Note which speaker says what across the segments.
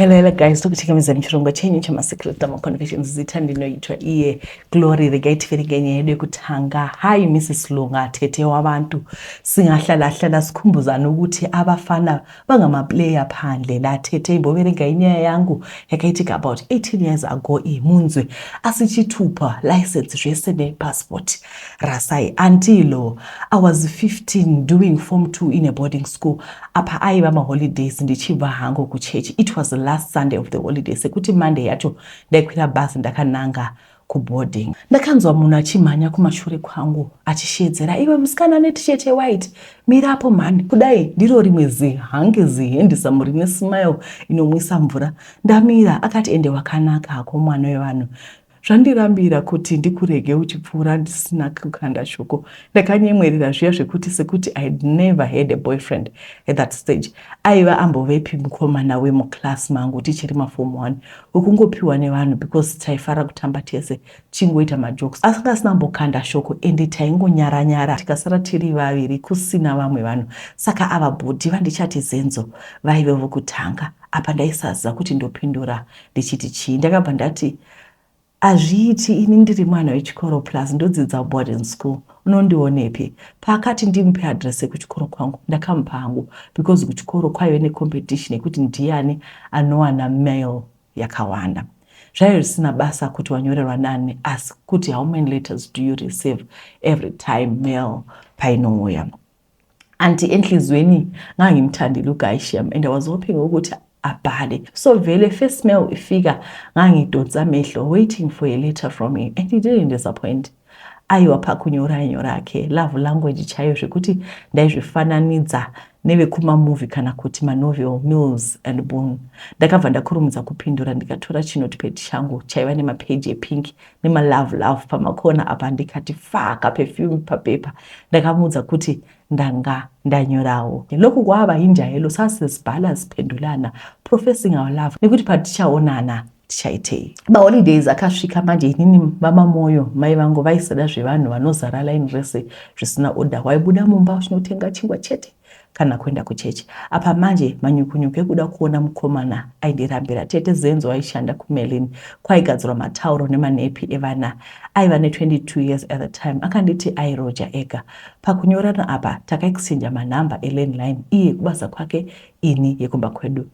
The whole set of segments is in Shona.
Speaker 1: Hello guys, tokuthikamiza mchirongwa chenyu chamasecret ama-confessions zithanda inoyithwa iye Glory rekayithifele ngenye yedu yokutanga. Hayi Mrs Lunga, thethe wabantu singahlala sikhumbuzana ukuthi abafana bangamaplayer phandle. La thethe imbobele ngayinye yangu yakayithi about 18 years ago imunzwe asichithupa license resene passport rasai until I was 15 doing form 2 in a boarding school. Apha ayiba ama-holidays ndichiva hango ku church. It was the last Sunday of the holiday. Sekuthi Monday yacho ndayikhwela bus ndakananga ku boarding. Ndakanzwa munhu achimhanya kumashure kwangu achishedzera, iwe musikana ne-t-shirt white, mirapo mani. Kudai ndiro rimwe zihange zihendisa muri nesmile inomwisa mvura. Ndamira akati ende wakanaka hako mwana wevanhu. Zvandirambira kuti ndikurege uchipfuura ndisina kukanda shoko. Ndakanyemwerera zviya zvekuti sekuti I had never had a boyfriend at that stage. Aiva ambovepi mukomana wemuclass mangu tichiri maform 1 ukungopiwa nevanhu because taifara kutamba tese chingoita majokes asingasina mbokanda shoko ende taingonyara tikasara tiri vaviri kusina vamwe vanhu. Saka ava bhodhi vandichati Zenzo vaive vokutanga. Apa ndaisaziva kuti ndopindura ndichiti chii. Ndakabva ndati azviiti ini ndiri mwana wechikoro plus ndodzidza boarding school, unondionepi? Pakati ndimupe address yekuchikoro kwangu ndakamupa hangu because kuchikoro kwaive necompetition yekuti ndiani anowana mail yakawanda. Zvaive zvisina basa kuti wanyorerwa nani, asi kuti how many letters do you receive every time mail painouya. Anti enhlizweni ngangimthandile uGaisham and I was hoping ukuthi abhale. So vele first mail ifika ngangidonsa amehlo waiting for a letter from him and he didn't disappoint. Aiwa pha kunyora akhe love language chayo zvekuti ndaizvifananidza nevekuma-movie kana kuti ma-novel Mills and Boone. Ndakabva ndakurumidza kupindura ndikatora chinotipad changu chaiva nemapeji epink nema-love pamakona apa ndikati faka perfume papepa. Ndakamuudza kuti ndanga ndanyorawo. Lokhu kwava injayelo sasizibhala ziphendulana professing our love nekuti patichaonana tichaitei. Holidays akasvika manje inini mama moyo mai vangu vaisada zvevanhu vanozara line rese zvisina order. Waibuda mumba uchinotenga chingwa chete kana kuenda kuchechi. Apa manje manyukunyuku ekuda kuona mukomana aindirambira. Tete Zenzo aishanda kuMelin kwaigadzirwa matauro nemanepi evana. Aiva ne22 years at the time. Akanditi airoja ega. Pakunyorana apa takaexchange manamba elandline iye kubasa kwake ini yekumba kwedu.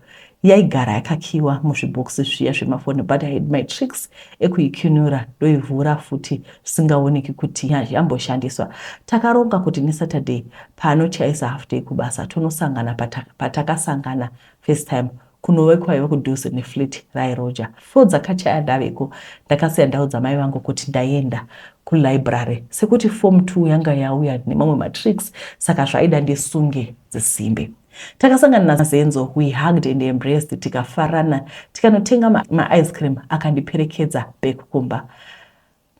Speaker 1: Yaigara yakakiwa muzviboxi zviya zvemafoni but I had my tricks ekuikunura ndoivhura futi zvisingaoneki kuti yamboshandiswa. Takaronga kuti neSaturday pano chaisa half day kubasa tonosangana patakasangana first time kunove kwaiva kudhuze neflat rairoja. Fo dzakachaya ndaveko ndakasiya ndaudza mai vangu kuti ndaenda kulibrary sekuti form 2 yanga yauya nemamwe matricks saka zvaida ndisunge dzisimbi. Takasangana naZenzo, we hugged and embraced, tikafarana, tikanotenga ma-ice cream, akandiperekedza back kumba.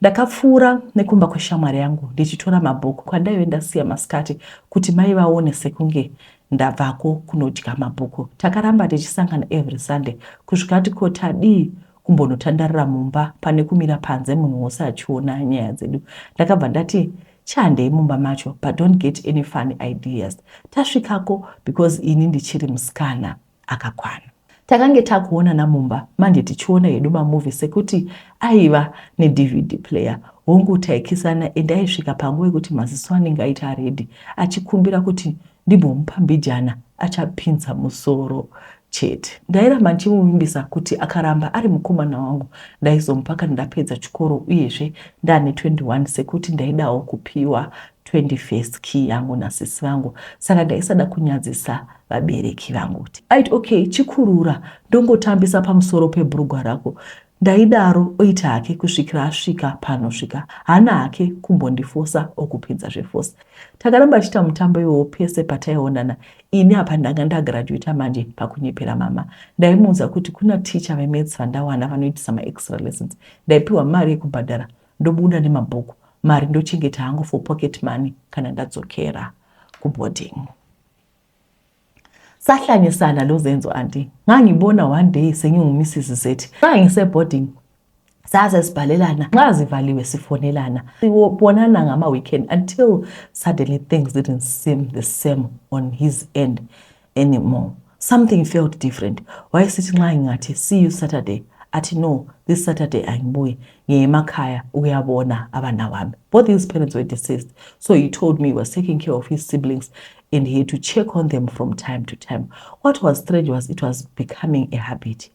Speaker 1: Ndakapfuura nekumba kweshamwari yangu, ndichitora mabhuku kwandaive ndasiya masikati kuti mai vaone sekunge ndabvako kunodya mabhuku. Takaramba tichisangana every Sunday, kusvikati kotadi kumbonotandarira mumba pane kumira panze munhu wose achiona nyaya dzedu. Ndakabva ndati chandei mumba macho, but don't get any funny ideas. Tasvikako because ini ndichiri musikana akakwana. Takange takuona namumba manje tichiona yedu mamovie sekuti aiva ne-DVD player. Hongu taikisana and aisvika panguva yekuti maziso anenge aita ready achikumbira kuti ndimbomupa mbijana achapinza musoro chete. Ndairamba ndichimuvimbisa kuti akaramba ari mukomana wangu ndaizomupa kana ndapedza chikoro uyezve ndane 21 sekuti ndaidawo kupiwa 21st key yangu nasisi vangu. Saka ndaisada kunyadzisa vabereki vangu kuti aiti okay chikurura ndongotambisa pamusoro pebhurugwa rako. Ndaidaro oita hake kusvikira asvika panosvika. Hana hake kumbondifosa okupedza zvefosa. Takaramba achita mutambo iwowo pese pataionana. Ini apa ndanga ndagraduata manje pakunyepera mama. Ndaimuudza kuti kuna teacher vemaths vandawana vanoitisa ma-extra lessons. Ndaipiwa mari yekubhadhara ndobuda nemabhuku. Mari ndochengeta hangu for pocket money kana ndadzokera kuboarding. Sahlanyisana lo Zenzo anti. Ngangibona one day sengingu-Mrs Z. Ngangise-boarding sasesibhalelana nxa zivaliwe sifonelana. Sibonana ngama-weekend until suddenly things didn't seem the same on his end anymore. something felt different. Wayesithi nxa ingathi see you Saturday, athi no, this Saturday angibuyi, ngiye emakhaya ukuyabona abana wami. Both his parents were deceased, so he told me he was taking care of his siblings and he had to check on them from time to time. What was strange was it was becoming a habit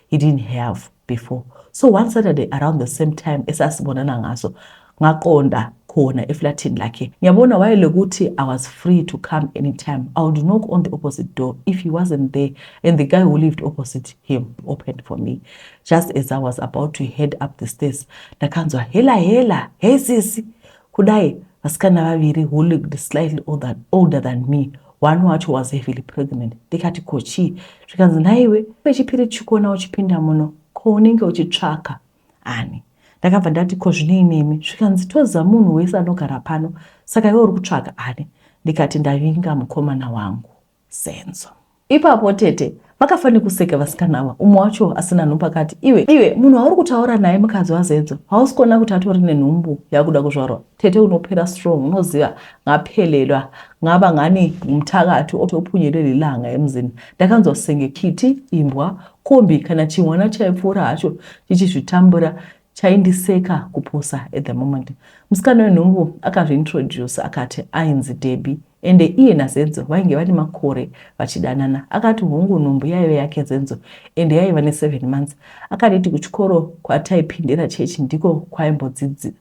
Speaker 1: he didn't have before. So one Saturday around the same time esasibonana ngaso, ngaqonda khona eflatini lakhe. Ngiyabona wayelekuthi I was free to come anytime. I would knock on the opposite door if he wasn't there, and the guy who lived opposite him opened for me. Just as I was about to head up the stairs, ndakanzwa hela, hey sisi. Kudai vasikana vaviri who looked slightly older than me. One wacho was heavily pregnant. Ndikati kochi, zvikanzi naiwe wechipiri chikona uchipinda muno, ko unenge uchitsvaka ani. Ndakabva ndati ko zvinei nemi, zvikanzi toza munhu wese anogara pano, saka iwe uri kutsvaka ani. Ndikati ndavinga mukomana wangu Zenzo. Ipapo tete vakafane kuseka vasikana ava. Umwe wacho asina nhumbu akati iwe munhu wauri kutaura naye mukadzi waZenzo hausi kuona kuti atori nenhumbu yakuda kuzvarwa. Tete unopera strong, unoziva ngaphelelwa ngaba ngani mthakati otopunyelela ilanga emzini. Ndakanzwa senge kiti, imbwa, kombi kana chimwana chaipfuura hacho chichizvitambura chaindiseka kuposa at the moment. Musikana wenhumbu akazviintroduce akati ainzi Debbie, ende iye naZenzo vainge vane makore vachidanana. Akati hongu nhumbu yaive yake Zenzo ende yaiva ne7 months. Akaditi kuchikoro kwataipindira chechi ndiko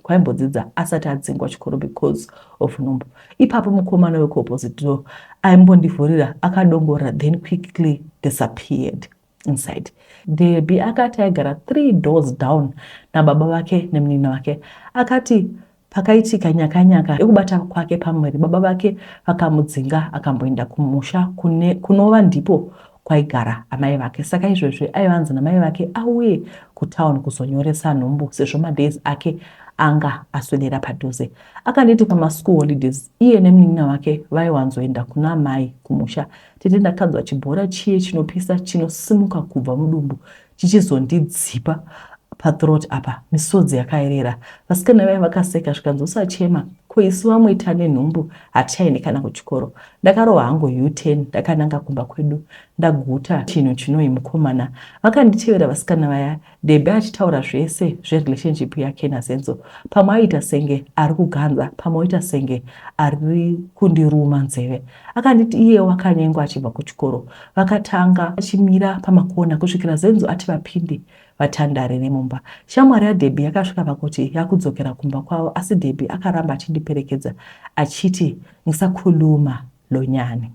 Speaker 1: kwaimbodzidza asati adzingwa chikoro because of nhumbu. Ipapo mukomana wekuopposite door aimbondivhurira akadongora then quickly disappeared inside. Debbie akati aigara 3 doors down nababa vake nemunini wake. Akati pakaitika nyaka ekubata kwake pamwiri, baba vake vakamudzinga akamboenda kumusha kunova ndipo kwaigara amai vake. Saka izvezvi aivanzi namai vake auye kutown kuzonyoresa nhumbu sezvo madays ake anga aswedera padhuze. Akanditi pamaschool holidays iye nemunina wake vaiwanzoenda kuna mai kumusha. Tete ndakanzwa chibhora chiye chinopisa chinosimuka kubva mudumbu chichizondidzipa pathroat apa, misodzi yakaerera. Vasikana vai vakaseka zvikanzi usachema, ko isu vamwita nenhumbu hatichaendi kana kuchikoro. Ndakarova hangu U10 ndakananga kumba kwedu, ndaguta chinhu chinoi mukomana. Vakanditevera vasikana vaya, Debbie achitaura zvese zverelationship yake naZenzo. Pamwe aita senge ari kuganza, pamwe aita senge ari kundiruma nzeve. Akanditi iye wakanyengwa achibva kuchikoro. Vakatanga achimira pamakona kusvikira Zenzo ati vapinde vatandare nemumba. Shamwari yaDebbie yakasvika pakuti yakudzokera kumba kwavo, asi Debbie akaramba achindiperekedza achiti ndisakhuluma lonyani.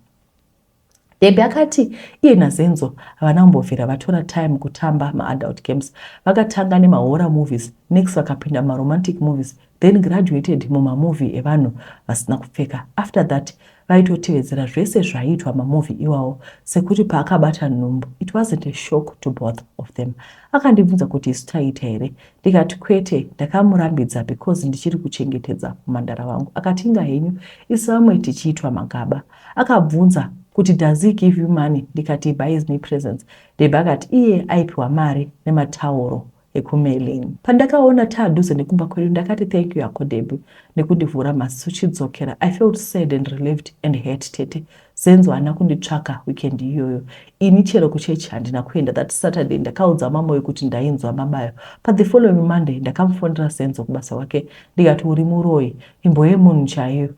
Speaker 1: Debbie akati iye naZenzo havana vatora time kutamba ma-adult games. Vakatanga nema-horror movies, next vakapinda ma-romantic movies, then graduated mumamovie evanhu vasina kupfeka. After that vaitotevedzera zvese zvaiitwa mamovie iwawo, sekuti paakabata nhumbu it wasn't a shock to both of them. Akandibvunza kuti isu taita here, ndikati kwete, ndakamurambidza because ndichiri kuchengetedza mumhandara wangu. Akati inga henyu isu vamwe tichiitwa magaba. Akabvunza kuti does he give you money? Ndikati he buys me presents. Debbie akati iye aipiwa mari nematauro ekumailini. Pandakaona taadhuze nekumba kwedu ndakati thank you yako Debbie nekundivhura maziso chidzokera. I felt sad and relieved and hurt tete. Zenzo haana kunditsvaka weekend iyoyo. Ini chero kuchechi handina kuenda. That Saturday ndakaudza mama wekuti ndainzwa mabayo. But the following Monday ndakamufonera Zenzo kubasa wake ndikati uri muroi, imbo yemunhu chaiyo.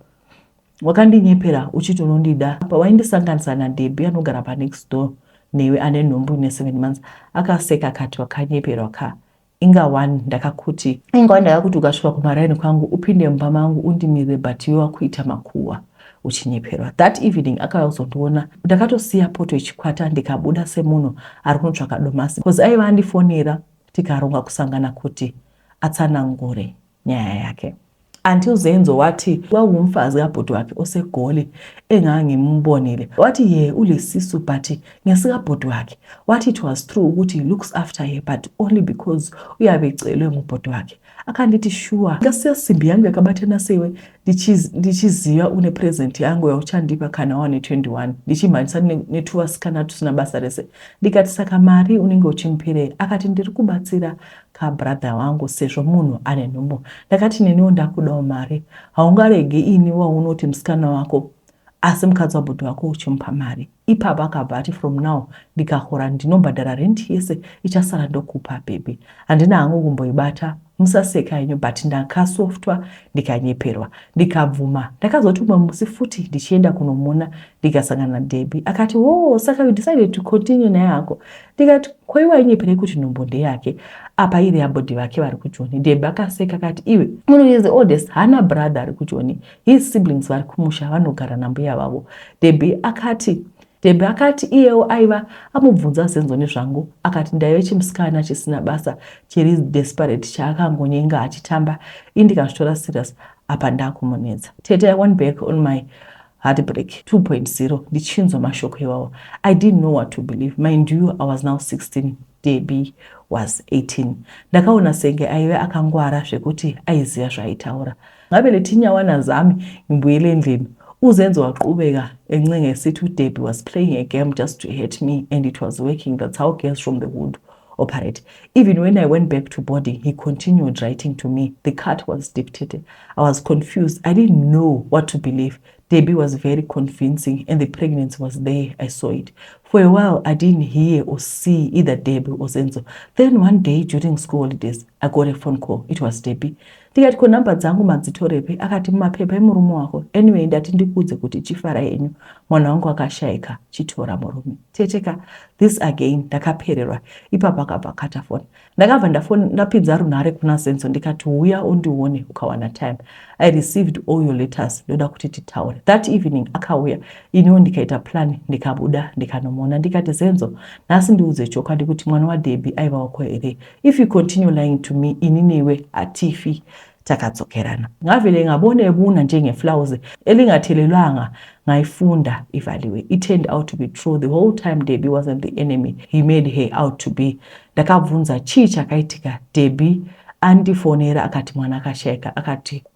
Speaker 1: Wakandinyepera uchiti unondida. Pawaindisanganisa naDebbie anogara panext door newe ane nhumbu ine7 months. Akaseka akati wakanyepera ka inga one ndakakuti ukasvika kumaraini kwangu upinde mumba mangu undimire but iwe wakuita makuhwa uchinyeperwa. That evening akazondiona ndakatosiya poto ichikwata ndikabuda semunhu ari kunotsvaka domasi because aiva andifonera tikaronga kusangana kuti atsanangure nyaya yake. Until Zenzo wati wawumfazi kabhuti wakhe osegoli engangimubonile. Wati ye ulesisu but ngesikabhuti wakhe. Wathi it was true ukuthi he looks after her but only because uyabe ecelwe ngubhuti wakhe. Akandithi sure ngasiyasimbi yangu yakabathana sewe ndichiziva une present yangu yauchandipa kana wane 21 ndichimhanisa ne2 vasikana tusina basa rese. Ndikati saka mari unenge uchimupirei? Akati ndiri kubatsira kabrother wangu sezvo munhu ane nhumbu. Ndakati neniwo ndakudawo mari, haungarege ini waunoti musikana wako asi mukadzi wabhodhi wako uchimupa mari. Ipapo akabva ati from now ndikahora ndinobhadhara renti yese ichasara ndokupa bhebhi. Handina hangu kumboibata, musaseka henyu, but ndakasoftwa ndikanyeperwa ndikabvuma. Ndakazoti umwe musi futi ndichienda kunomona ndikasangana naDebbie akati saka you decided to continue naye hako. Ndikati kwaiwainyeperei kuti nhombo ndeyake apa iri yabhodhi vake vari kuJoni. Debbie akaseka akati iwe munhu is the oldest, hana brother ari kuJoni, his siblings vari kumusha vanogara nambuya vavo. Debbie akati iyewo aiva amubvunza Zenzo nezvangu, akati ndaive chimusikana chisina basa chiri desperate chaakangonyenga achitamba. Indikazvitora serious, apa ndakumonedza. Tete, I went back on my heartbreak 2.0 ndichinzwa mashoko iwawo. I didn't know what to believe. Mind you, I was now 16, Debbie was 18. Ndakaona senge aive akangwara zvekuti aiziva zvaaitaura. Ngabe letinyawana zami imbuyele endlini. uZenzo waqhubeka encenga esithi uDebbie was playing a game just to hurt me, and it was working. That's how girls from the wood operate. Even when I went back to boarding, he continued writing to me. The cut was dictated. I was confused. I didn't know what to believe. Debbie was very convincing, and the pregnancy was there. I saw it. For a while, I didn't hear or see either Debbie or Zenzo. Then one day during school holidays, I got a phone call. It was Debbie. Ndikati ko namba dzangu madzitorepe, akati mumapepa emurume wako. Anyway, ndati ndikudze kuti chifara henyu, mwana wangu akashayika, chitora murume. Teteka, this again, ndakapererwa. Ipapo akabva akata foni. Ndakabva ndapinza runhare kuna Zenzo ndikati uya undione ukawana time. I received all your letters. Ndoda kuti titaure. That evening akauya. Iniwo ndikaita plan, ndikabuda ndikanomona. Ndikati Zenzo, nhasi ndiudze chokwadi kuti mwana waDebbie aiva wako here. If you continue lying to me, ini newe atifi takadzokerana. Ngavele ngabone buna njengeflawuzi elingathelelwanga ngaifunda ivaliwe. It turned out to be true. The whole time Debbie wasn't the enemy he made her out to be. Ndakabvunza chii chakaitika. Debbie andifonera akati mwana akashayika,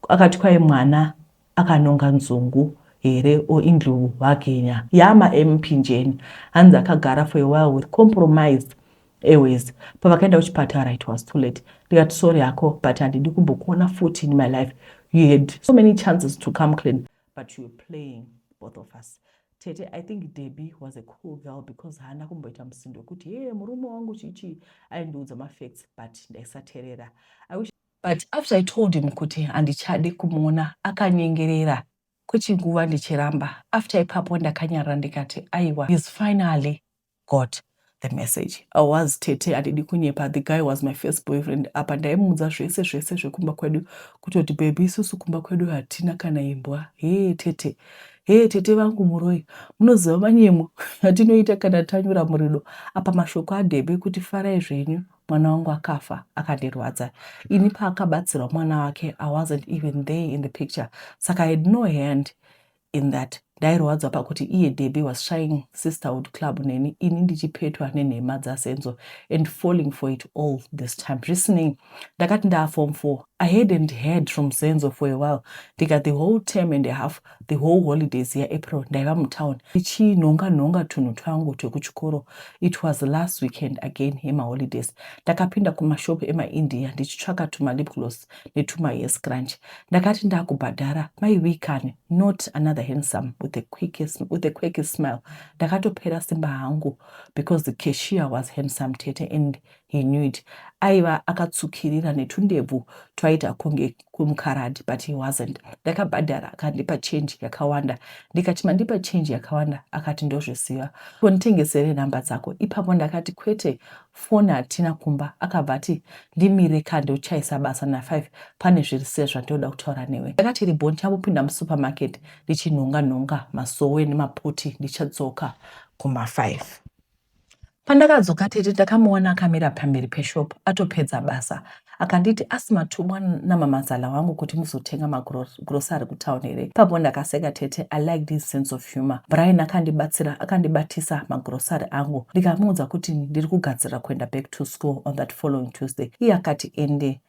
Speaker 1: akati kwaye mwana akanonga nzungu here o indlu wakenya yama empinjeni. Hanzi akagara for a while with compromised airways. Pavakaenda kuchipatara, it was too late. Ndikati sorry yako, but handidi kumbokuona futi in my life. You had so many chances to come clean, but you were playing both of us. Tete, I think Debbie was a cool girl because hana kumboita msindo kuti murume wangu chichi aindiudza mafacts, but ndaisaterera. But after I told him kuti handichade kumuona, akanyengerera kwechinguva ndichiramba. After ipapo ndakanyarara ndikati aiwa, he's finally got the message. I was Tete, handidi kunyepa. The guy was my first boyfriend. Apa ndaimudza zvese zvekumba kwedu kutoti baby isusu kumba kwedu hatina kana imbwa. Tete, Tete vangu muroi, munoziva manyemo atinoita kana tanyura murido. Apa mashoko aDebbie kuti farai zvenyu, mwana wangu akafa, akandirwadza. Ini paakabatsirwa mwana wake, I wasn't even there in the picture. Saka I had no hand in that. Ndairwadzwa pakuti iye Debbie was trying sisterhood club neni, ini ndichipetwa nenhema dzaSenzo and falling for it all this time. Listening, ndakati form 4. I hadn't heard from Zenzo for a while. Ndikati the whole term and a half, the whole holidays here April, ndaiva mutown. Nonga tunhu twangu twekuchikoro. It was last weekend again ema holidays. Ndakapinda kumashopu emaIndia ndichitsvaka tuma lip gloss netuma hair scrunch. Ndakati ndakubhadhara my weekend, not another handsome with the quickest smile. Ndakatopera simba hangu because the cashier was handsome Tete, and he knew it. Aiva akatsukirira netundebvu twaita kunge kumkaradi, but he wasn't. Ndakabhadhara akandipa change yakawanda. Ndikati mandipa change yakawanda, akati ndozvisiva. Nditengesere namba dzako. Ipapo ndakati kwete, foni hatina kumba. Akabva ati ndimire kandochaisa basa na5 pane zvirise zvandoda kutaura newe. Ndakati ribhoni chabopinda musupermarket ndichinonga masowe nemapoti ndichadzoka kuma5. Pandakadzoka Tete ndakamuona akamira pamberi peshopu atopedza basa. Akanditi asimatumwa namamazala wangu kuti muzotenga magrosari kutauni here. Ipapo ndakaseka Tete. I liked his sense of humor. Brian akandibatisa magrosari angu. Ndikamuudza kuti ndiri kugadzira kuenda back to school on that following Tuesday. Iye akati ende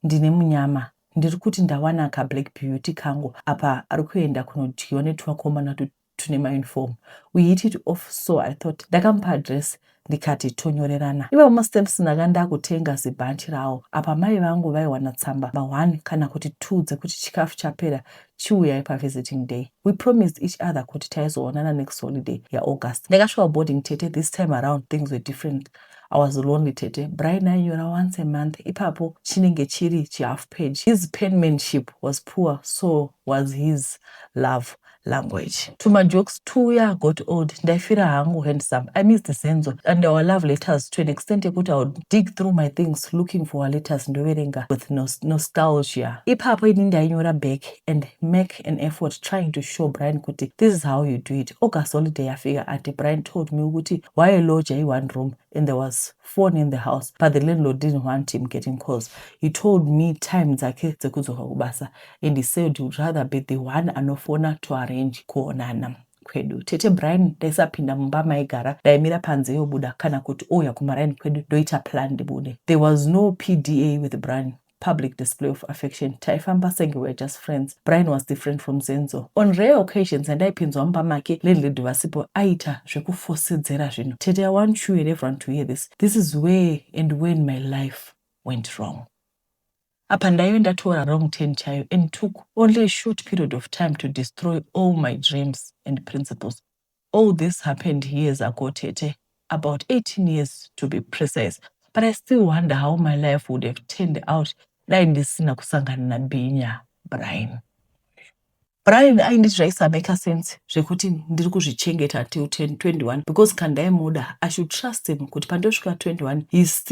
Speaker 1: ndine munyama. Ndiri kuti ndawana ka Black Beauty kangu apa ari kuenda kunodyiwa netwakomana tune mauniform. We hit it off, so I thought ndakamupa address ndikati tonyorerana. Ivo musteps ndakanda kutenga zibhanchi rawo. Apa mai vangu vaiwana tsamba ma1 kana kuti 2 dzekuti chikafu chapera chiuyai pavisiting day. We promised each other kuti taizoonana next holiday yaAugust. Ndakasvika boarding tete. This time around things were different. I was lonely tete. Brian ainyora once a month. Ipapo chinenge chiri chi-half page. His penmanship was poor, so was his love language. To my jokes, 2 years got old. Ndaifira hangu handsome. I missed Zenzo and our love letters to an extent I would dig through my things looking for our letters ndoverenga with nostalgia. Ipapo ini ndainyora back and make an effort trying to show Brian kuti this is how you do it. August holiday yafika ati Brian told me kuti why lodge in one room and there was phone in the house, but the landlord didn't want him getting calls. He told me time dzake dzekudzoka kubasa and he said he would rather be the one anofona to arrange kuonana kwedu. Tete Brian ndaisapinda mumba maigara, ndaimira panze yobuda kana kuti ouya kumaraini kwedu ndoita plan ndibude. There was no PDA with Brian, public display of affection. Taifamba senge were just friends. Brian was different from Zenzo. On rare occasions ndaipinzwa mumba make landlady vasipo aita zvekufosedzera zvinhu. Tete, I want you and everyone to hear this. This is where and when my life went wrong. Apa ndaienda tora wrong turn chayo and took only a short period of time to destroy all my dreams and principles. All this happened years ago, Tete, about 18 years to be precise. But I still wonder how my life would have turned out dai ndisina kusangana na Binya Brian. Brian ainditi zvaisameka sense zvekuti ndiri kuzvichengeta till 21 because kandaimuda I should trust him kuti pandosvika 21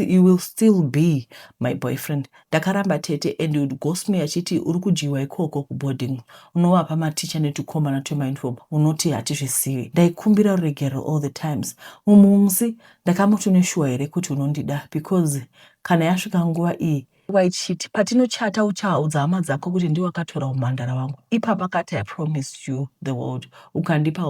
Speaker 1: he will still be my boyfriend. Ndakaramba Tete and he would ghost me achiti uri kujiwa ikoko kuboarding unovapa maticha netukomana twemauniform unoti hatizvisivi. Ndaikumbira ruregero all the times. Mumusi ndakamutoneshuwa here kuti unondida because kana yasvika nguva iyi waichiti patinochata uchaudza hama dzako kuti ndiwe wakatora umhandara wangu. Ipapa kati I promised you the world. Ukandipa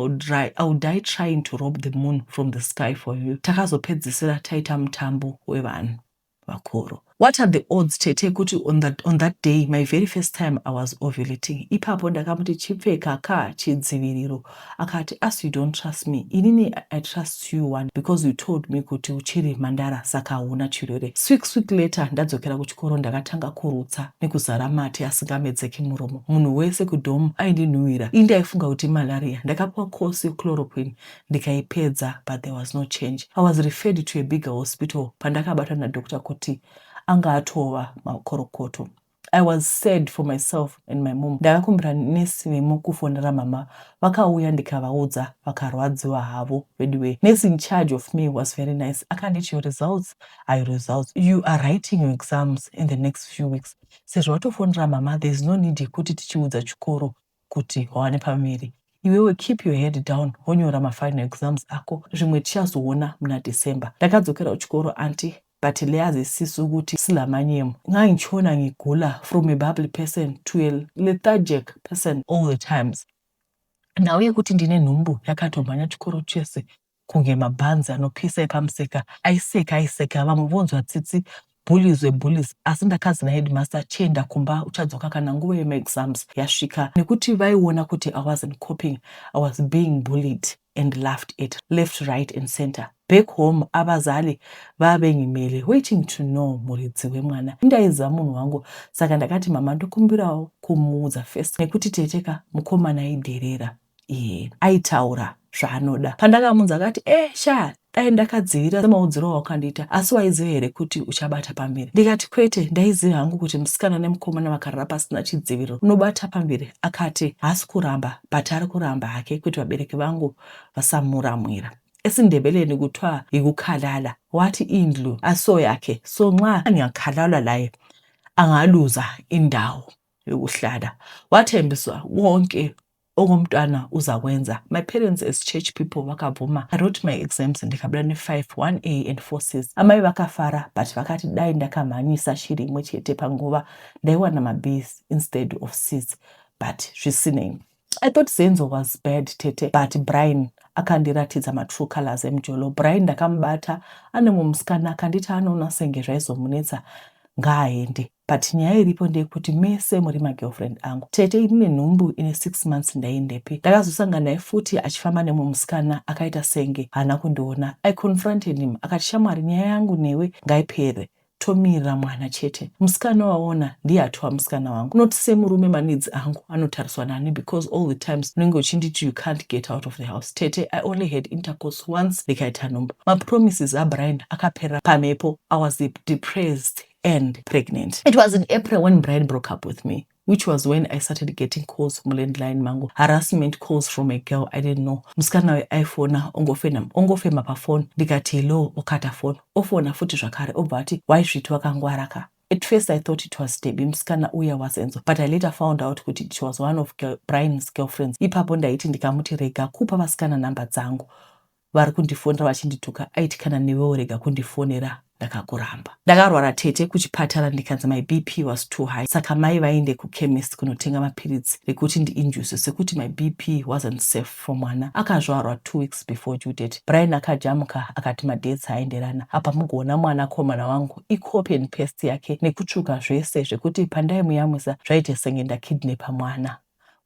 Speaker 1: I would die trying to rob the moon from the sky for you. Takazopedzisira taita mutambo wevanhu vakuru. What are the odds, Tete, kuti on that day, my very first time I was ovulating. Ipapo ndakamuti chipfeka ka chidziviriro. Akati, as you don't trust me, inini I trust you one because you told me kuti uchiri mandara saka una chirore. Week later, ndadzokera kuchikoro ndakatanga kurutsa nekuzara mate asingamedzeki muromo. Munhu wese kudhomu aindinhuhwira. Indaifunga kuti malaria. Ndakapuwa course chloroquine ndikaipedza, but there was no change. I was referred to a bigger hospital pandakabatwa nadoctor kuti anga atova makorokoto. I was sad for myself and my mom. Ndakakumbira nesi vemukufonera mama vakauya ndikavaudza vakarwadziwa havo. By the way, nurse in charge of me was very nice. Akanditi, your results are your results. You are writing your exams in the next few weeks. Sezvo watofonera mama, there is no need yekuti tichiudza chikoro kuti wawane pamiri. Iwewe keep your head down wonyora mafinal exams ako. Zvimwe tichazoona muna December. Ndakadzokera kuchikoro anti but leazisiso ukuthi silamanyemo ngangichona ngigula from a bubbly person to a lethargic person all the times. Nauye kuti ndine nhumbu yakatomhanya chikoro chese kunge mabhanzi anopisa epamuseka aiseka vamuvonzwa tsitsi bullies asi ndakazi naheadmaster chenda kumba uchadzoka kana nguva yemaexams yasvika nekuti vaiona kuti I wasn't coping. I was being bullied and laughed at left, right and center. Back home abazali vavenyimele waiting to know muridzi wemwana. Indaiziva munhu wangu saka ndakati mama ndokumbirawo kumuudza first nekuti Teteka mukomana aidherera aitaura zvaanoda. Pandakamunza akati sha dai ndakadzivirira semaudziro wakandiita asi waiziva here kuti uchabata pamberi. Ndikati kwete, ndaiziva hangu kuti musikana nemukomana vakarara pasina chidziviriro unobata pamberi. Akati haasi kuramba but ari kuramba hake kuti vabereki vangu vasamuramwira. EsiNdebeleni kuthiwa yikukhalala, wathi indlu aso yakhe, so nxa angakhalala laye angaluza indawo yokuhlala. Wathembiswa wonke okomntwana uzakwenza. My parents as church people vakavuma. I wrote my exams ndikabula ne5 1A and 4Cs. Amai vakafara but vakati dai ndakamhanyisa shiri imwe chete panguva ndaiwana mabs instead of Cs, but zvisinei. I thought Zenzo was bad, Tete, but Brian akandiratidza true colors emjolo. Brian ndakamubata ane mumusikana akanditi anoona senge zvaizomunetsa ngaaende. But nyaya iripo ndeyekuti mese muri magirlfriend angu. Tete ine nhumbu ine 6 months ndaendepi. Ndakazosangana naye futi achifamba nemusikana akaita senge haana kundiona. I confronted him. Akati shamwari, nyaya yangu newe ngaipere. Tomirira mwana chete. Musikana waona ndiye atova musikana wangu. Not semurume manidzi angu anotariswa nani, because all the times unenge uchinditi you can't get out of the house. Tete, I only had intercourse once ndikaita nhumbu. Mapromises aBrian akapera pamhepo. I was depressed and pregnant. It was in April when Brian broke up with me, which was when I started getting calls from landline mangu, harassment calls from a girl I didn't know. Musikana we-iPhone ongofema pafone, ndikati hello, okata phone, ofona futi zvakare, obva ati waizviti wakangwaraka. At first I thought it was Debbie, musikana uya was Enzo, but I later found out kuti it was one of Brian's girlfriends. Ipapo ndaiti ndikamuti rega kupa vasikana namba dzangu, vari kundifonera vachindituka, aiti kana newewo rega kundifonera. Ndakakuramba. Ndakarwara tete kuchipatara ndikanzi my BP was too high. Saka mai vaende kuchemist kunotenga mapiritsi rekuti ndiinduce sekuti my BP wasn't safe for mwana. Akazvarwa 2 weeks before due date. Brian akajamuka akati madates haenderana. Apa mugoona mwana komana wangu icopy and paste yake nekutsvuka zvese zvekuti pandaimuyamwisa zvaite senge ndakidnapa mwana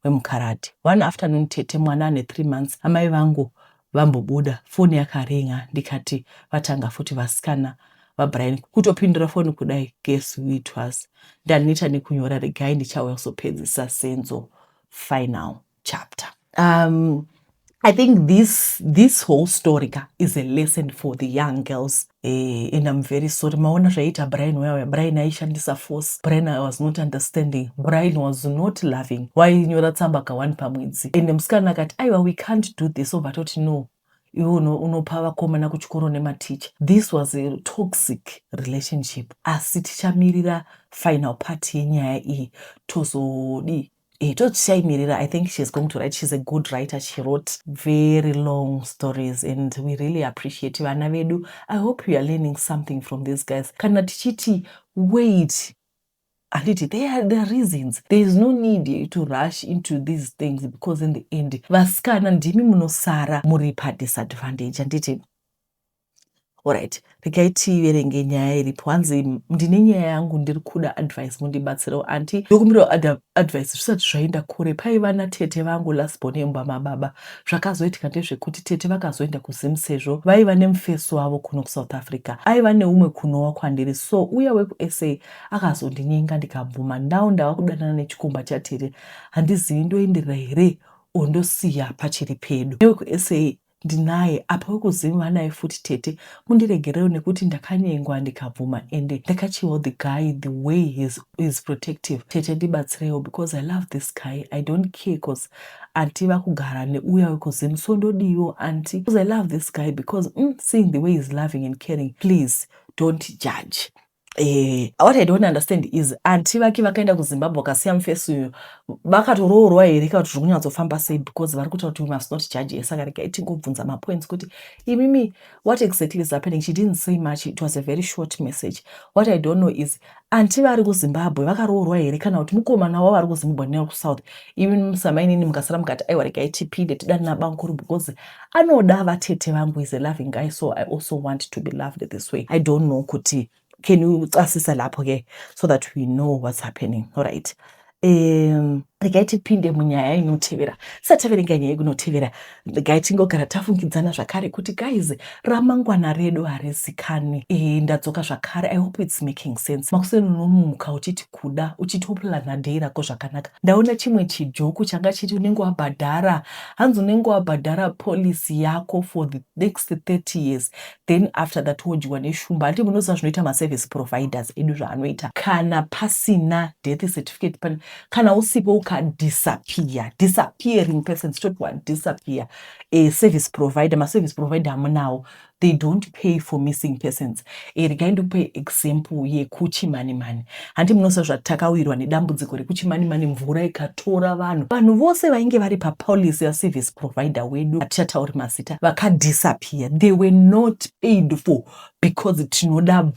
Speaker 1: wemukarati. One afternoon tete mwana ane 3 months amai vangu vambobuda, foni yakaringa, ndikati vatanga futi vasikana vaBrian kutopindura foni kudai, guess who it was. Ndaneta nekunyora regai ndichauya kuzopedzisa Senzo final chapter. I think this whole story is a lesson for the young girls. And I'm very sorry. Maona zvaita Brian where Brian aishandisa force. Brian was not understanding. Brian was not loving. Why nyora tsamba ka 1 pamwedzi. And musikana akati aiwa we can't do this. So vatoti no. Iwo unopa vakomana kuchikoro nematicha. This was a toxic relationship. Asi tichamirira final part yenyaya iyi tozodi. I think she's going to write. She's a good writer. She wrote very long stories and we really appreciate vana vedu. I hope you are learning something from these guys. Kana tichiti wait. There are reasons. There is no need to rush into these things because in the end, vasikana ndimi munosara muri pa disadvantage. Anditi, alright, rekaiti verenge nyaya iripo. Hanzi ndine nyaya yangu ndiri kuda advice mundibatsirawo anti. Ndokumbirawo advice zvisati zvaenda kure. Paivana tete vangu last born emba mababa. Zvakazoitika ndezvekuti tete vakazoenda kuZim sezvo vaiva nemufeso wavo kuno kuSouth Africa. Aiva neumwe kunowa kwandiri. So uya weku-SA akazondinyenga ndikabvuma. Ndava kudanana nechikomba chaTete. Handizivi ndoenderera here ondosiya pachiri pedu. Neweku-SA ndinaye apa wekuZim vanaye futi tete mundiregerewo nekuti ndakanyengwa ndikabvuma ende ndakachiwa the guy the way he's protective. Tete ndibatsirewo because I love this guy. I don't care because anti vakugara neuya wekuZim so ndodiwo anti because I love this guy because seeing the way he's loving and caring, please don't judge. What I don't understand is anti vaki vakaenda kuZimbabwe vakasiya mufeso uyu vakatoroorwa here kana kuti zviri kunyatsofamba sei because vari kutaura kuti we must not judge. Saka regai tingobvunza mapoints kuti imimi what exactly is happening. She didn't say much. It was a very short message. What I don't know is anti vari kuZimbabwe vakaroorwa here kana kuti mukomana wavo vari kuZimbabwe nekuSouth. Imini musamainini mukasara mukati aiwa regai tipinde tidane nabankuru because anoda vatete vangu is a loving guy, so I also want to be loved this way. I don't know kuti can you asisa lapho ke so that we know what's happening. All right. Regai tipinde munyaya inotevera. Satavere nyaya inotevera. Regai tingogara tafungidzana zvakare kuti guys ramangwana redu harizikani. Ndadzoka zvakare. I hope it's making sense. Makuseni unomuka uchiti kuda uchitoplana day rako zvakanaka. Ndaona chimwe chijoku changa chiti unenge wabhadhara. Hanzi unenge wabhadhara policy yako for the next 30 years. Then after that wodyiwa neshumba. Andi munoziva zvinoita ma-service providers edu zvaanoita. Kana pasina death certificate kana usipo disappearing persons disappear a service provider ma-service provider hamunawo, they don't pay for missing persons. Regai ndikupe example yekuChimanimani. Handi munoziva zvatakawirwa nedambudziko rekuChimanimani, mvura ikatora vanhu vose vainge vari papolicy yaservice provider wedu hatichatauri mazita vakadisappear. They were not paid for because tinoda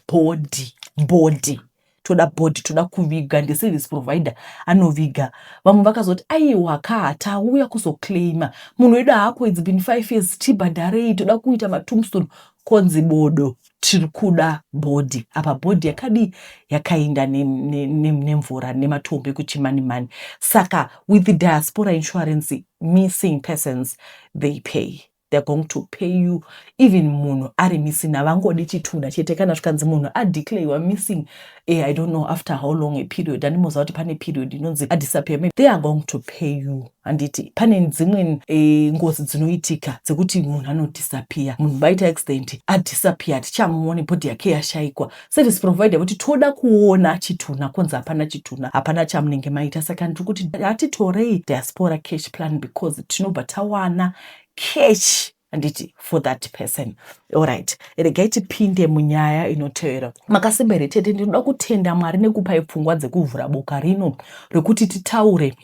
Speaker 1: body toda kuviga ndeservice provider anoviga. Vamwe vakazoti aiwa tauya kuzoclaima munhu wedu hapo it's been 5 years tibhadharei toda kuita matombstone konzi bodo tiri kuda bhodhi apa bhodhi yakadi yakaenda nemvura nematombo ekuchimani-mani. Saka with the diaspora insurance, missing persons, they pay. They're going to pay you. Even munhu ari missing havangodi chitunda chete kana zvikanzi munhu adeclare missing, I don't know after how long a period, handimoziva kuti pane period inonzi adisappear, they are going to pay you. Handiti pane dzimwe ngozi dzinoitika dzekuti munhu anodisappear, munhu baita accident adisappear, hatichamuoni bhodhi yake yashayikwa. Service provider kuti toda kuona chituna, kwanzi hapana chituna, hapana chamunenge maita. Saka ndiri kuti hatitorei diaspora cash plan because tinobva tawana cash handiti for that person. Alright, regai tipinde munyaya inotevera. Makasimbere tete ndinoda kutenda Mwari nekupai pfungwa dzekuvhura boka rino rekuti titaure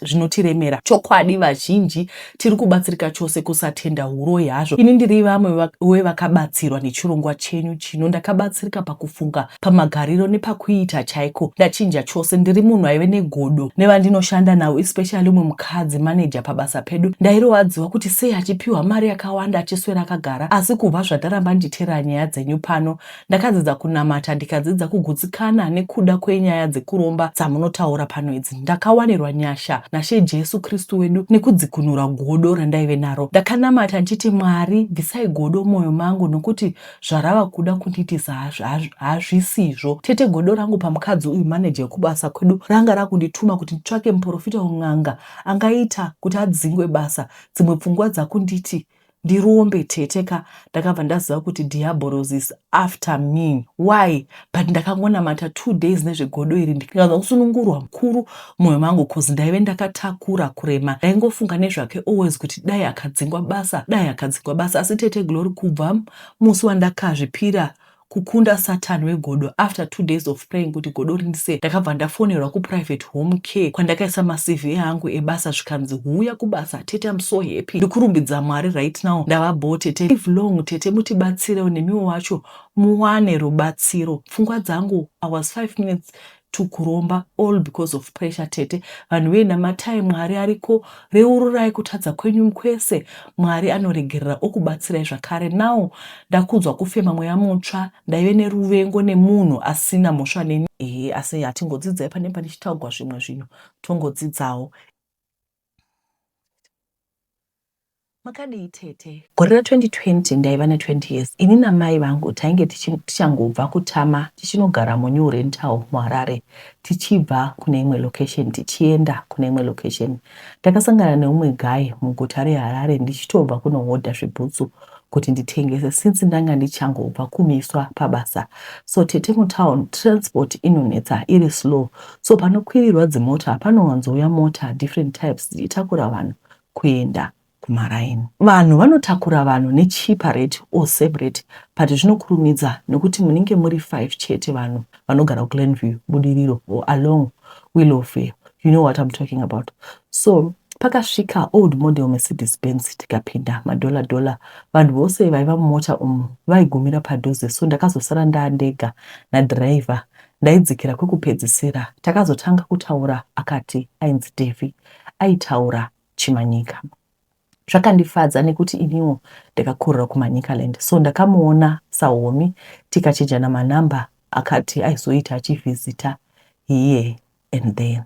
Speaker 1: zvinotiremera. Chokwadi vazhinji tiri kubatsirika chose kusatenda huro yazvo. Ini ndiri vamwe wevakabatsirwa nechirongwa chenyu chino. Ndakabatsirika pakufunga, pamagariro nepakuita chaiko. Ndachinja chose. Ndiri munhu aive negodo nevandinoshanda navo, especially umwe mukadzi manager pabasa pedu. Ndairowadziwa kuti sei achipiwa mari yakawanda achiswera akagara. Asi kubva zvataramba nditera nyaya dzenyu pano, ndakadzidza kunamata, ndikadzidza kugutsikana nekuda kwenyaya dzekuromba dzamunotaura pano idzi. Ndakawanirwa nyasha naShe Jesu Kristu wedu nekudzikunura godo randaive naro. Ndakanamata ndichiti Mwari, bvisai godo mwoyo mangu nokuti zvarava kuda kunditisa hazvisizvo. Tete godo rangu pamukadzi uyu manager wekubasa kwedu ranga rakundituma kuti nditsvake muprofita un'anga angaita kuti adzingwe basa. Dzimwe pfungwa dzakunditi ndirombe teteka. Ndakabva ndaziva kuti diabolos is after me. Why? But ndakangonamata 2 days nezvegodo iri ndikaanza kusunungurwa mukuru mwoyo mangu cause ndaive ndakatakura kurema. Ndaingofunga nezvake always kuti dai akadzingwa basa, dai akadzingwa basa. Asi tete Glory, kubva musi wandakazvipira kukunda Satan wegodo, after 2 days of praying kuti godo rindise, ndakabva ndafonerwa kuprivate home care kwandakaisa maCV angu ebasa zvikanzi huya kubasa. Tete, I'm so happy. Ndikurumbidza Mwari right now. Ndavabo tete, live long tete, mutibatsire nemiwo wacho muwane rubatsiro. Pfungwa dzangu I was 5 minutes to kuromba, all because of pressure tete. Vanhu vena matai Mwari ariko, reururai kutadza kwenyu kwese. Mwari anoregerera okubatsirai zvakare. Now ndakudzwa kufema mweya mutsva, ndaive neruvengo nemunhu asina mhosva neni. Asi hatingodzidzai pane panichitaugwa zvimwe zvinhu, tongodzidzawo. Makadii tete? Gore ra2020 ndaiva ne20 years. Ini namai vangu tainge tichangobva kutama tichinogara muNew Rental muHarare, tichibva kune imwe location tichienda kune imwe location. Ndakasangana neumwe guy muguta reHarare ndichitobva kunohodha zvibhutsu kuti nditengese since ndanga ndichangobva kumiswa pabasa. So tete mutown transport inonetsa iri slow. So panokwirirwa dzimota panowanzouya mota different types dzichitakura vanhu kuenda kumaraini. Vanhu vanotakura vanhu necheaper rate or same rate, but zvinokurumidza nekuti munenge muri 5 chete vanhu vanogara kuGlenview, Budiriro or along Willowfair. You know what I'm talking about. So pakasvika old model Mercedes Benz tikapinda madola vanhu vose vaiva mumota umu vaigumira padhuze. So ndakazosara ndandega nadriver. Ndaidzikira kwekupedzisira. Takazotanga kutaura akati ainzi Devi, aitaura Chimanyika. Zvakandifadza nekuti iniwo ndakakurira kuManyikaland. So ndakamuona Saomi, tikachinjana manamba, akati aizoita achivhizita here and then.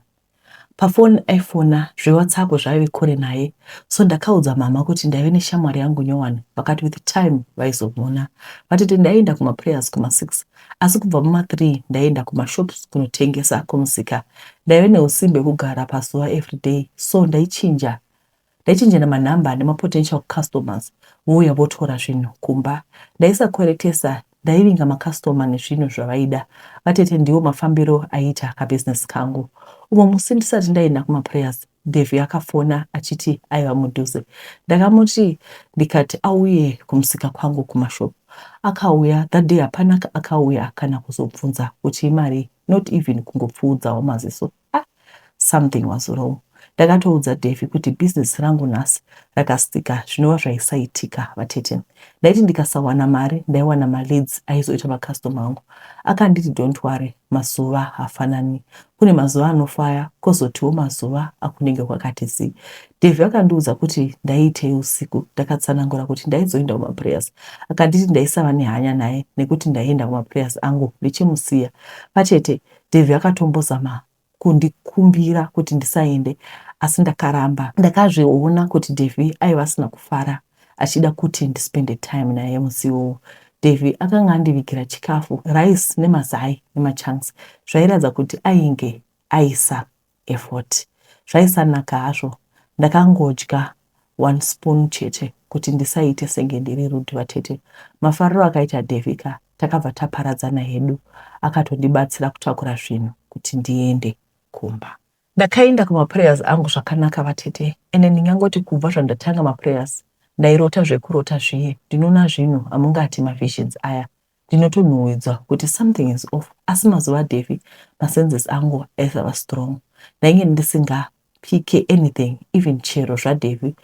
Speaker 1: Pafoni aifona zveWhatsApp zvaive kure naye. So ndakaudza mama kuti ndaive neshamwari yangu nyowani, vakati with time vaizomona. Vatiti ndaenda kumaprayers kuma6, asi kubva muma3 ndaenda kumashops kunotengesa kumusika. Ndaive neusimbe kugara pazuva everyday. So ndaichinja namanamba nemapotential customers vouya votora zvinhu kumba. Ndaisakweretesa, ndaivinga macustomer nezvinhu zvavaida. Vatete ndiwo mafambiro aita kabusiness kangu. Umwe musi ndisati ndaenda kumaprayers, Devi akafona achiti aiva mudhuze. Ndakamuti ndikati auye kumusika kwangu kumashop. Akauya, that day hapana akauya kana kuzobvunza kuti imari, not even kungopfuudzawo maziso. Something was wrong. Ndakatoudza Devi kuti business rangu nhasi rakastika zvinova zvaisaitika vatete. Ndaiti ndikasawana mari ndaiwana maleads aizoita makastoma angu. Akanditi don't worry, mazuva hafanani. Kune mazuva anofaya, kozotiwo mazuva akunenge kwakati zi. Devi akandiudza kuti ndaiitei usiku. Ndakatsanangura kuti ndaizoenda kumaprayers. Akanditi ndaisava nehanya naye nekuti ndaienda kumaprayers angu ndichimusiya. Vatete, Devi akatombozama kundikumbira kuti ndisaende, asi ndakaramba. Ndakazviona kuti Devi aiva asina kufara, achida kuti ndispende time naye musi iwowo. Devi akanga andivigira chikafu, rice nemazai nemachunks, zvairatidza kuti ainge aisa effort. Zvaisanaka hazvo. Ndakangodya 1 spoon chete kuti ndisaite senge ndiri rude vatete. Mafariro akaita Devi takabva taparadzana hedu. Akatondibatsira kutakura zvinhu kuti ndiende kumba. Ndakaenda kumaprayers angu zvakanaka vatete. Ene ndingangoti kubva zvandatanga maprayers ndairota zvekurota zviye. Ndinoona zvinhu amungati mavisions aya. Ndinotonhuhwidzwa kuti something is off. Asi mazuva Devi masenses angu aisava strong. Ndainge ndisingapike anything, even chero zvaDevi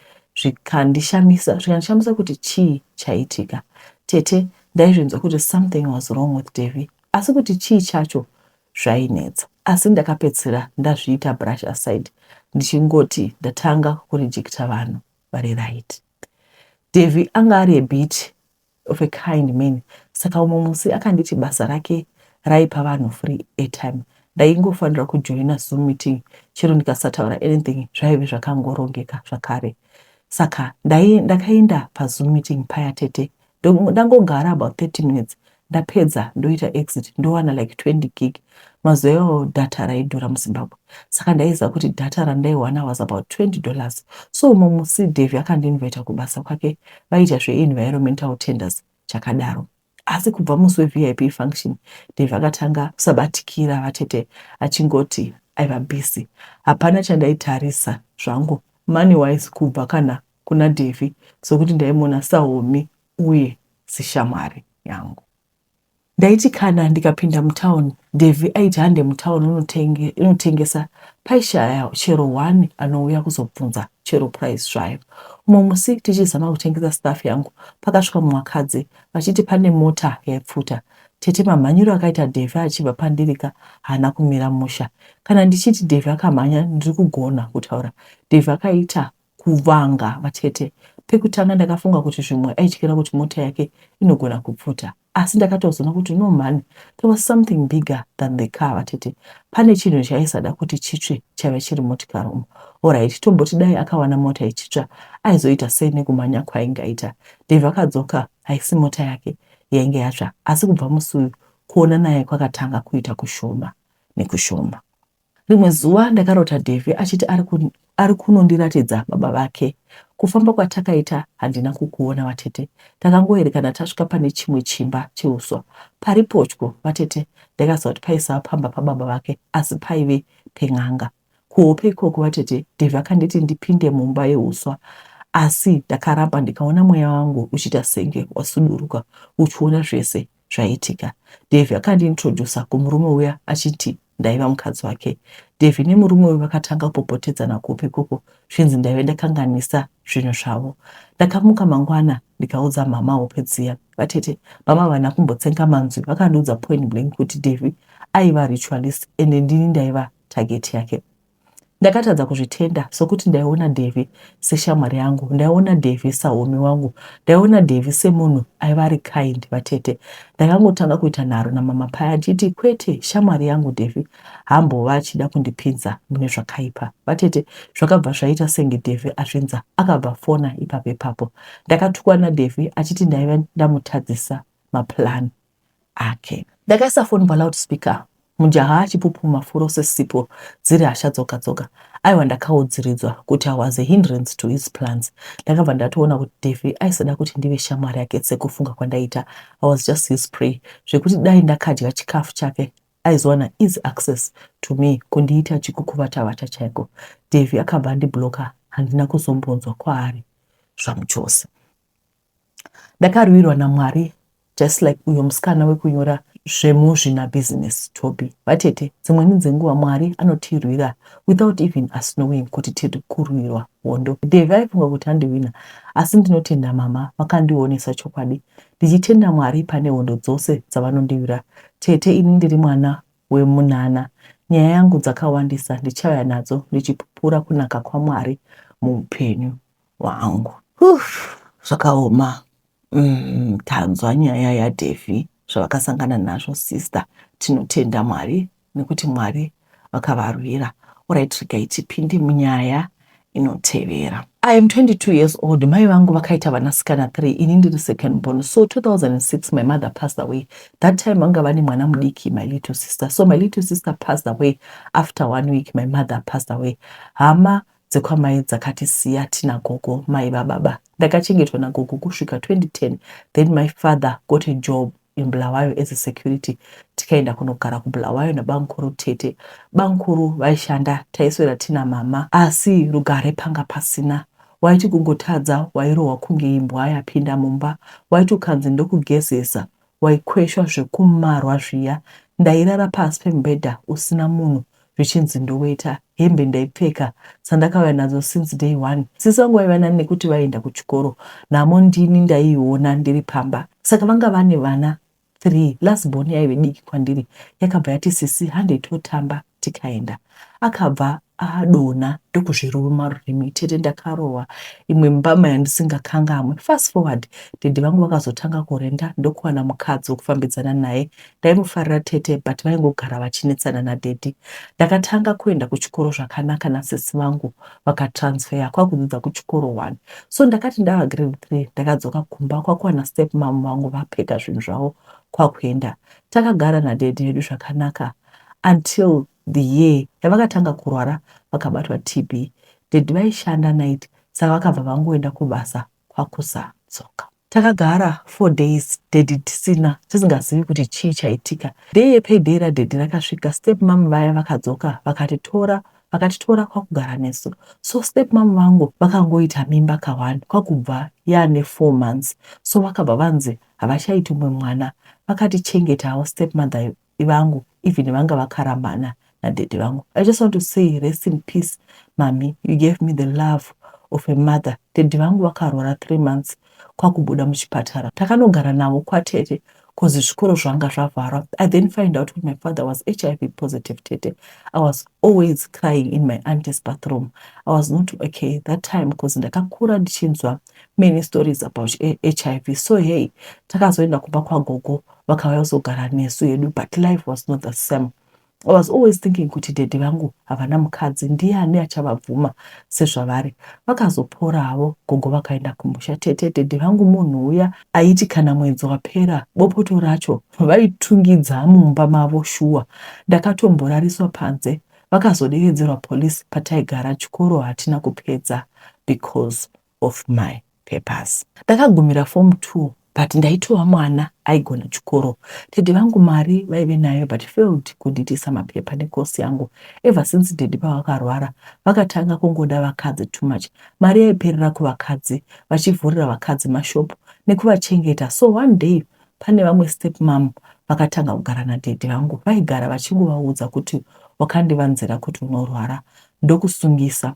Speaker 1: zvikandishamisa kuti chii chaitika. Tete, ndaizvinzwa kuti something was wrong with Devi. Asi kuti chii chacho zvainetsa. Asi ndakapedzera ndazviita brush aside. Ndichingoti ndatanga kurejecta vanhu vari right. Devi anga ari a bit of a kind man. Saka umwe musi akanditi basa rake raipa vanhu free airtime. Ndaingofanira kujoina Zoom meeting. Chero ndikasataura anything zvaive zvakangorongeka zvakare. Saka ndakaenda paZoom meeting paya tete. Ndangogara about 30 minutes. Ndapedza ndoita exit ndowana like 20 gig. Mazuva data raidhura muZimbabwe. Saka ndaiziva kuti data randaiwana was about $20. So umwe musi Devi akandinvita kubasa kwake vaita zve-environmental tenders chakadaro. Asi kubva musi weVIP function, Devi akatanga kusabatikira vatete achingoti aiva busy. Hapana chandaitarisa zvangu money wise kubva kana kuna Devi, sokuti ndaimona sahomi uye sishamwari yangu. Ndaiti kana ndikapinda mutown, Devi aiti hande mutown unotengesa paishaya chero 1 anouya kuzobvunza chero price zvayo. Umwe musi tichizama kutengesa staff yangu, pakasvika mumwakadzi vachiti pane mota yaipfuta. Tete mamhanyiro akaita Devi achibva pandirika haana kumira musha. Kana ndichiti Devi akamhanya ndiri kugona kutaura. Devi akaita kuvanga vatete. Pekutanga ndakafunga kuti zvimwe aityira kuti mota yake inogona kupfuta. Asi ndakatozoona kuti no man, there was something bigger than the car vatete. Pane chinhu chaisada kuti chitsve chaiva chiri motikari umo. Alright, tomboti dai akawana mota ichitsva, aizoita sei nekumhanya kwaingaita. Devi akadzoka haisi mota yake yainge yatsva, asi kubva musi uyu kuona naye kwakatanga kuita kushoma nekushoma. Rimwe zuva ndakarota Devi achiti ari kunondiratidza baba vake. Kufamba kwatakaita handina kukuona vatete. Takangoerekana tasvika pane chimwe chimba cheuswa. Paripotyo vatete ndakaziva kuti paisava pamba pababa vake, asi paive pen'anga. Kuhope ikoko vatete, Devi akanditi ndipinde mumba yeuswa. Asi ndakaramba ndikaona mweya wangu uchiita senge wasuduruka, uchiona zvese zvaitika. Devi akandintrodusa kumurume uya achiti ndaiva mukadzi wake. Devi nemurume uyu vakatanga kupopotedzana kuhope ikoko, zvinzi ndaive ndakanganisa zvinhu zvavo. Ndakamuka mangwana ndikaudza mama hope dziya. Vatete, mama havana kumbotsenga manzwi, vakandiudza point blank kuti Devi aiva ritualist ende ndini ndaiva target yake. Ndakatadza kuzvitenda sokuti ndaiona Devi seshamwari yangu, ndaiona Devi sahomi wangu, ndaiona Devi semunhu aiva ari kind vatete. Ndakangotanga kuita nharo namama paya achiti kwete shamwari yangu Devi hambova achida kundipinza mune zvakaipa. Vatete, zvakabva zvaita senge Devi azvinza akabva fona ipapo ipapo. Ndakatukwa naDevi achiti ndaiva ndamutadzisa maplan ake. Ndakaisa foni paloudspeaker. Mujaha achipupuma furo sesipo dziri hasha dzoga dzoga. Aiwa ndakaudziridzwa kuti I was a hindrance to his plans. Ndakabva ndatoona kuti Devi aisada kuti ndive shamwari yake sekufunga kwandaita. I was just his prey. Zvekuti dai ndakadya chikafu chake aizowana easy access to me kundiita chikukuvata chaiko. Devi akabva andibloka, handina kuzombonzwa kwaari zvamuchose. Ndakarwirwa naMwari, just like uyo musikana wekunyora zvemuzvina business Toby vatete dzimweni dzenguva Mwari anotirwira without even us knowing kuti tiri kurwirwa hondo. Dave aifunga kuti handiwina asi ndinotenda mama vakandionesa chokwadi ndichitenda Mwari pane hondo dzose dzavanondiwira. Tete ini ndiri mwana wemunana, nyaya yangu dzakawandisa ndichauya nadzo ndichipupura kunaka kwaMwari muupenyu hwangu. Zvakaoma. Tanzwa nyaya yaDevi zvavakasangana nazvo sister. Tinotenda Mwari nekuti Mwari vakavarwira. Alright, regai tipinde munyaya inotevera. I am 22 years old. Mai vangu vakaita vanasikana 3. Ini ndiri second born. So 2006 my mother passed away. That time vanga vane mwana mudiki, my little sister. So my little sister passed away. After 1 week my mother passed away. Hama dzekwamai dzakatisiya tina gogo mai vababa. Ndakachengetwa nagogo kusvika 2010. Then my father got a job in Bulawayo as a security. Tikaenda kunogara kuBulawayo nabankuru tete. Bankuru vaishanda taiswera tina mama asi rugare panga pasina. Waiti kungotadza wairohwa kunge imbwa yapinda mumba. Waiti ukanzi ndokugezesa waikweshwa zvekumarwa zviya. Ndairara pasi pemubhedha usina munhu zvichinzi ndoweta. Hembe ndaipfeka sandakauya nadzo since day one. Sisi vangu vaiva nani nekuti vaenda kuchikoro. Namo ndini ndaiona ndiri pamba. Saka vanga vane vana 3. Last born yaive diki kwandiri. Yakabva yati sisi handitotamba tikaenda. Akabva adona ndokuzviruma rurimi tete ndakarohwa imwe mbama yandisingakangamwe. Fast forward dede vangu vakazotanga kurenda ndokuwana mukadzi wokufambidzana naye. Ndaimufarira tete but vaingogara vachinetsana nadedi. Ndakatanga kuenda kuchikoro zvakanaka nasisi vangu vakatransfer kwakudzidza kuchikoro 1. So ndakati ndava grade 3 ndakadzoka kumba kwakuwana step mom vangu vapfeka zvinhu zvavo kwakuenda. Takagara nadedi yedu zvakanaka until the year yavakatanga kurwara vakabatwa TB. Dedi vaishanda night saka vakabva vangoenda kubasa kwakusadzoka. Takagara 4 days dedi tisingazivi kuti chii chaitika. Day yepayday radedi rakasvika step mom vaya vakadzoka vakatitora kwakugara nesu. So step mom vangu vakangoita mimba ka1 kwakubva yaane 4 months. So vakabva vanzi havachaiti umwe mwana. Vakatichengetawo step mother vangu even vanga vakarambana nadedi vangu. I just want to say rest in peace mami, you gave me the love of a mother. Dedi vangu vakarwara 3 months kwakubuda muchipatara. Takanogara navo kwatete kozi zvikoro zvanga zvavharwa. I then find out when my father was HIV positive tete. I was always crying in my auntie's bathroom. I was not okay that time because ndakakura ndichinzwa many stories about HIV. So hey, takazoenda kumba kwagogo vakauya kuzogara nesu yedu but life was not the same. I was always thinking kuti dedi vangu havana mukadzi ndiani achavabvuma sezvavari. Vakazopora havo gogo vakaenda kumusha tete. Dedi vangu munhu uya aiti kana mwedzi wapera bopoto racho vaitungidza mumba mavo shuwa. Ndakatomborariswa panze vakazodevedzerwa polisi pataigara. Chikoro hatina kupedza because of my papers. Ndakagumira form 2 but ndaitova mwana aigona chikoro. Dedi vangu mari vaive nayo but failed kundiitisa mapepa nekosi yangu. Ever since dedi pavakarwara vakatanga kungoda vakadzi too much. Mari yaiperera kuvakadzi vachivhurira vakadzi mashopu nekuvachengeta. So one day pane vamwe step mom vakatanga kugara nadedi vangu. Vaigara vachingovaudza kuti wakandivanzira kuti unorwara ndokusungisa.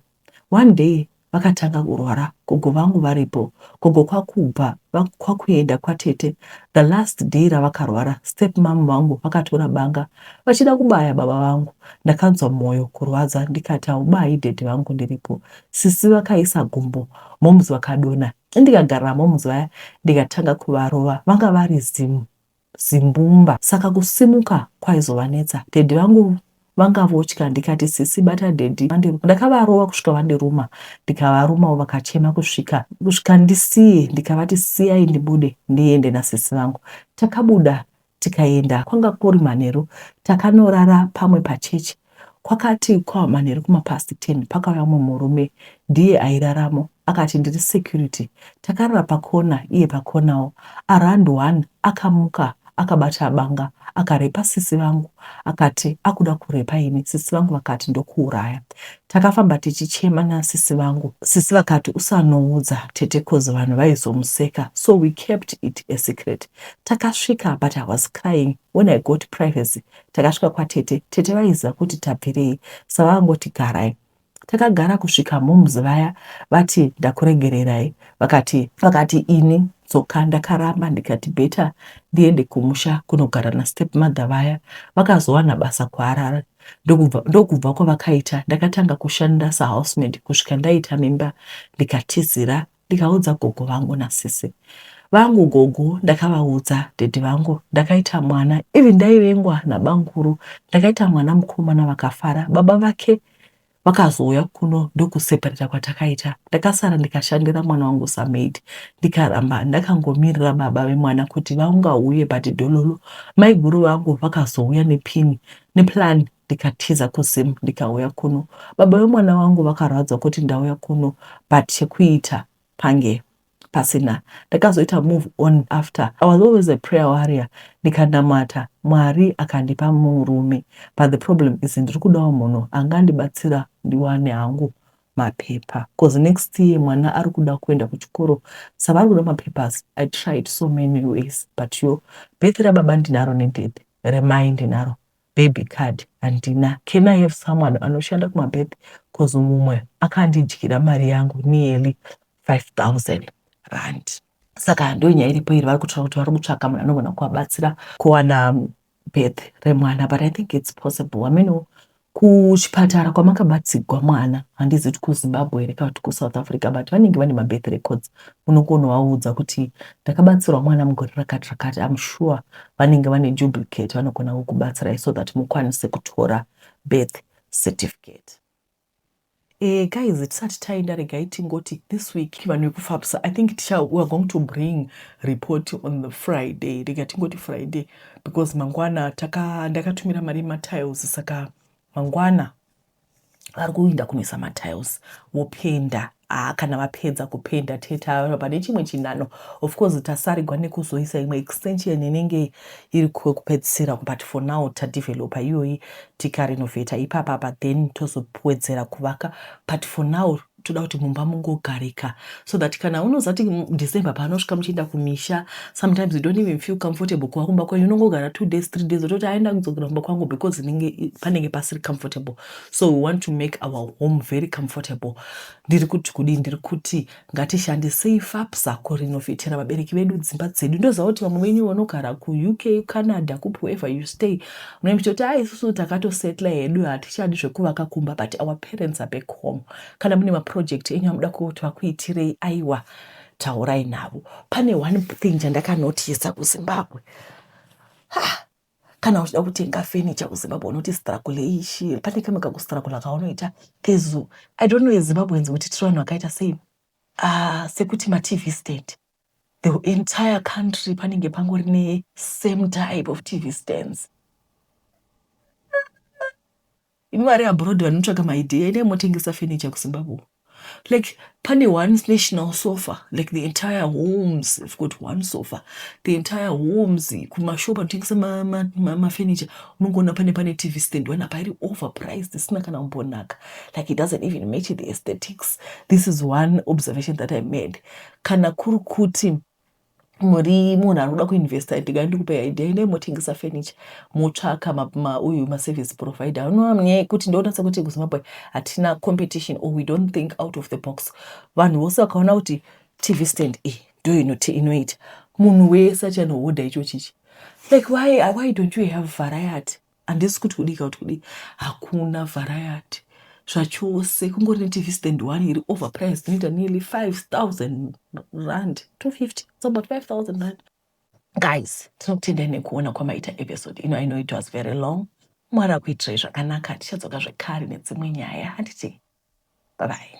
Speaker 1: One day vakatanga kurwara gogo vangu varipo. Gogo kwakubva kwakuenda kwatete. The last day ravakarwara step mom vangu vakatora banga vachida kubaya baba vangu. Ndakanzwa moyo kurwadza ndikati haubayi dedi vangu ndiripo. Sisi vakaisa gumbo momuzi vakadona. Ndikagara momuzi vaya ndikatanga kuvarova vanga vari zimbumba. Saka kusimuka kwaizovanetsa. Dedi vangu vanga votya ndikati sisi bata dedi. Ndakavarova kusvika vandiruma. Ndikavaruma vakachema kusvika ndisiye. Ndikavati siyai ndibude ndiende nasisi vangu. Takabuda tikaenda kwanga kuri manheru. Takanorara pamwe pachechi. Kwakati kwa manheru kumapast 10 pakauya mumwe murume ndiye airaramo. Akati ndiri security. Takarara pakona iye pakonawo. Around 1 akamuka akabata banga akarepa sisi vangu, akati akuda kurepa ini. Sisi vangu vakati ndokuuraya. Takafamba tichichema nasisi vangu. Sisi vakati usanoudza tete kozi vanhu vaizomuseka. So we kept it a secret. Takasvika, but I was crying. When I got privacy, takasvika kwatete. Tete vaiziva kuti tabvirei, savangoti garai. Takagara kusvika moms vaya vati ndakuregererai, vakati ini dzoka. Ndakaramba ndikati beta ndiende kumusha kunogara nastepmother vaya, vakazowana basa kuharara. Ndokubva kwavakaita ndakatanga kushanda sahousemate kusvika ndaita mimba, ndikatizira ndikaudza gogo vangu nasisi vangu. Gogo ndakavaudza dhedhi vangu ndakaita mwana, even ndaivengwa nabanguru, ndakaita mwana mukomana, vakafara. Baba vake vakazouya kuno, ndokuseparata kwatakaita. Ndakasara ndikashandira mwana wangu samaid, ndikaramba ndakangomirira baba vemwana kuti vaungauye, but dhololo maiguru vangu vakazouya nepini neplan. Ndikatiza kuzimu ndikauya kuno. Baba vemwana wangu vakarwadza kuti ndauya kuno, but chekuita pange pasina. Ndakazoita move on after. I was always a prayer warrior. Ndikandamata Mwari akandipa murume, but the problem is ndiri kudawo munhu angandibatsira ndiwane hangu mapepa, because next year mwana ari kuda kuenda kuchikoro, saka ari kuda mapapers. I tried so many ways, but birthday rababa ndinaro nedhedhe, remai ndinaro, baby card handina. Can I have someone anoshanda kumabirthday? Because mumwe akandidyira mari yangu nearly 5,000 rand. Saka ndonya iripo iri vari kutsvaka kuti vari kutsvaka munhu anogona kuvabatsira kuwana birthday remwana, but I think it's possible. I mean, kuchipatara kwamakabatsigwa mwana, handizi kuti kuZimbabwe here kana kuti kuSouth Africa, but vanenge vane mabirth records. Unokonovaudza kuti ndakabatsirwa mwana mugore rakati rakati. I'm sure vanenge vane duplicate vanogona kukubatsirai so that mukwanise kutora birth certificate. Guys, tisati taenda regai tingoti this week vanhu vekufapsa, I think we are going to bring report on the Friday. Regai tingoti Friday because mangwana ndakatumira mari matiles, saka mangwana vari kuinda kunoisa matiles vopenda. Kana vapedza kupenda teta pane chimwe chinano, of course tasarigwa nekuzoisa imwe extension inenge iri kupedzisira, but for now tadevelopa iyoyi tikarenovata ipapa, but then tozopwedzera kuvaka, but for now toda kuti mumba mungogarika, so that kana unozati December panosvika muchienda kumisha, sometimes you don't even feel comfortable kuva kumba kwenyu, unongogara 2 days 3 days utoti aenda kudzokera kumba kwangu because panenge pasiri comfortable. So we want to make our home very comfortable. Ndiri kuti ngatishandisei FAPSA kurinovatira vabereki vedu dzimba dzedu. Ndoziva kuti vamwe venyu vanogara kuUK, Canada, wherever you stay, munoitoti isusu takatosetla hedu hatichadi zvekuvaka kumba, but our parents are back home. Kana mune maproject enyu amuda kuti vakuitirei, aiwa taurai navo. Pane one thing chandakanotisa kuZimbabwe, kana uchida kutenga furniture kuZimbabwe unoti struggle ishi, pane kamwe kakustruggle kaunoita kezu. I don't know eZimbabweans kuti tiri vanhu vakaita sei, sekuti maTV stand, the entire country panenge pangorine same type of TV stands. Imi vari abroad vanotsvaka maidea ine motengesa furniture kuZimbabwe. Like pane one national sofa, like the entire homes have got one sofa, the entire homes kumashopa anotengesa mafurniture unongona pane TV stand wana pairi overpriced, isina kana kumbonaka, like it doesn't even match the aesthetics. This is one observation that I made. Kana kuri kuti muri munhu anoda kuinvesta, ndikupa idea ine motengesa furniture, motsvaka uyu maservice provider. Unoona kuti ndonatsa kuti kuZimbabwe hatina competition, or we don't think out of the box. Vanhu vose vakaona kuti TV stand ndo inoita, munhu wese achanohodha icho chichi. Like why don't you have variety? Handisi kuti kudika kuti kudi hakuna variety zvachose, kungori neTV stand one iri overpriced, inoita nearly 5,000 rand, 250, it's about 5,000 rand. Guys, tinokutendai nekuona kwamaita episode ino. I know it was very long. Mwari akuitirai zvakanaka, tichadzoka zvekare nedzimwe nyaya. Handiti bye bye.